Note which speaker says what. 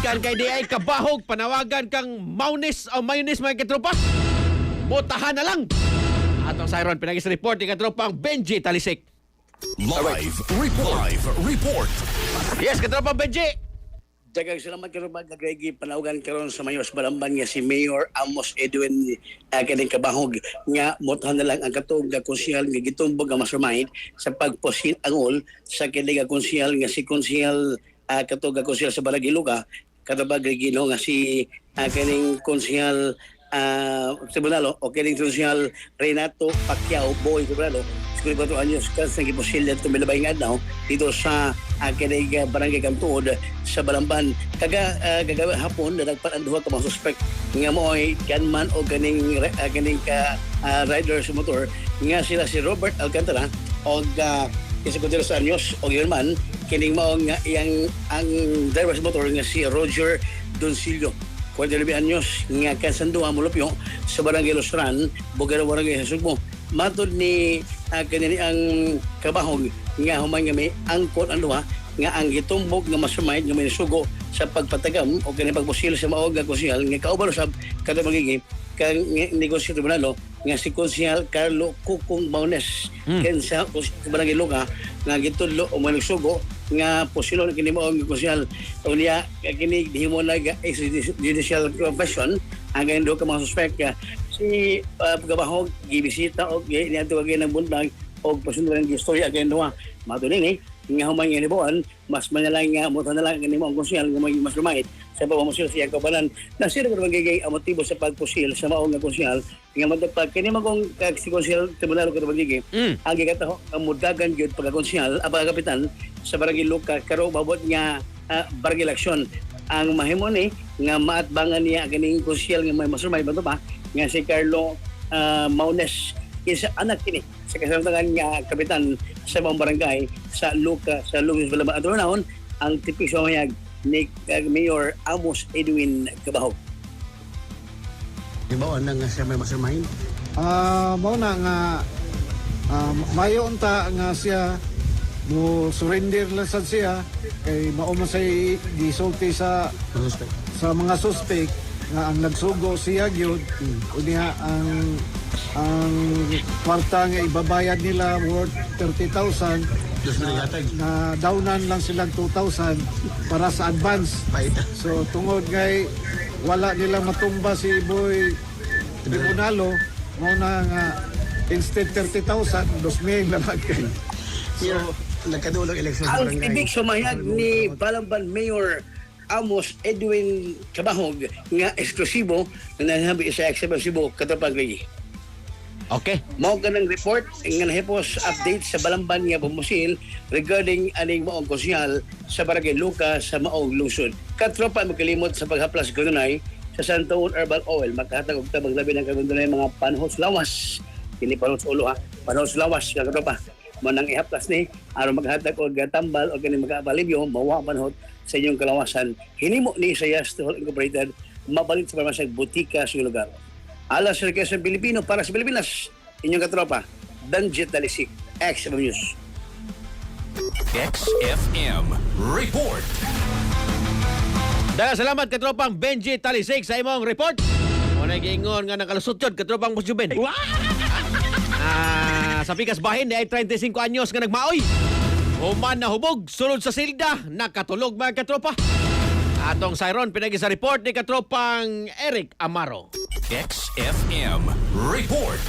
Speaker 1: Gikan kay di ay kabahog, panawagan kang mayonnaise o mayonnaise mga katropa. Botahan na lang. Atong Siron, pinagis report ni katropang Benji Talisik.
Speaker 2: Live report.
Speaker 1: Yes, katropang Benji.
Speaker 3: Dagang salamat karon magkagregi panawagan karon sa Mayos Balamban nga si Mayor Amos Edwin kaning kabahog nga motahan na lang ang katong konsyal nga gitumbog nga mastermind sa pagposil angol sa kini nga konsyal nga si konsyal katong konsyal sa Barangay Luga katabag Regino nga si kaning konsyal Tribunalo o kining konsyal Renato Pacquiao Boy Tribunalo siguro ba ito anyos kas nang iposilya ito milabay nga daw dito sa kining Barangay Kantuod sa Balamban kagawa hapon na nagpaan duha ka mga suspect nga mo ay gunman o kaning rider sa motor nga sila si Robert Alcantara o isa ko dito sa anyos o yun man kining mao nga ang driver sa motor nga si Roger Doncillo 42 anyos nga kasanduha mulupyo sa Barangay Losran, Bugaro Barangay Hasugmo. Matod ni kanini ang kabahog nga human nga may angkot ang duha nga ang gitumbog nga mastermind nga may sugo sa pagpatagam o kani pagpusil sa maog nga konsyal nga kaubalo sab kada magigi kang negosyo tribunalo nga si konsyal Carlo Kukong Baunes ken sa Barangay Luga nga gitudlo o may sugo nga posilon kini mao nga konsyal unya kini himo na judicial confession ang gando ka mga suspect si pagkabahog gibisita o niadto kay nang buntag og pasundan ang istorya kay duha matulin nga humay nga nibuan mas manalang nga mo na lang kini mao ang konsyal nga may mas lumait sa pamamusil siya kabanan na sila ko magiging ang motibo sa pagpusil sa mao nga konsyal nga magdagpag kini magong si konsyal tribunalo ko magiging ang gikataho ang mudagan gyud pagkakonsyal kapitan sa Barangay Luka karo babot nga barangay eleksyon ang mahimo ni nga maatbangan niya kining konsyal nga may masurmay bato pa nga si Carlo Maunes isa anak kini sa kasamtangan nga kapitan sa mga barangay sa Luka sa Lugos Balamban at naon ang tipik sa mayag ni Mayor Amos Edwin Kabahog.
Speaker 4: Di ba nga siya may mastermind?
Speaker 5: Mao na nga mayo unta nga siya mo surrender lang sad siya kay mao man say gisulti sa mga suspect nga ang nagsugo siya gyud unya ang kwarta nga ibabayad nila worth 30,000 na downan lang silang 2,000 para sa advance. So tungod kay wala nilang matumba si Boy Tribunalo mao na nga instead 30,000 2,000 na lang kay.
Speaker 4: So nagkadulog eleksyon sa
Speaker 3: Ang
Speaker 4: barangay.
Speaker 3: ibig sumayag ni Balamban Mayor Amos Edwin Kabahog nga eksklusibo na nasabi sa eksklusibo katapag lagi.
Speaker 1: Okay.
Speaker 3: Mao kanang report nga nahipos update sa Balamban nga bumusil regarding aning maong konsyal sa Barangay Luka sa maong lungsod. Katropa magkalimot sa paghaplas kanunay sa Santoon Herbal Oil magkahatag og tabang labi ng kagundunay mga panhos lawas. Kini panhos ulo panhos lawas nga katropa. Manang ihaplas ni aron maghatag og tambal o kini mag-abalibyo mawa panhot sa inyong kalawasan. Hinimo ni Sayas Hall Incorporated mabalit sa parmasag butika sa lugar. Alas sa Quezon Pilipino para sa Pilipinas. Inyong katropa, Benji Talisik, XFM News.
Speaker 2: XFM report.
Speaker 1: Daghang salamat katropang Benji Talisik sa imong report. O nag-iingon nga nakalusot yun katropang Musjuben. Sa Pikas Bahin ay 35 anyos nga nagmaoy. Human na hubog, sulod sa silda, nakatulog mga katropa. Atong Siron, pinagi sa report ni katropang Eric Amaro.
Speaker 2: XFM report.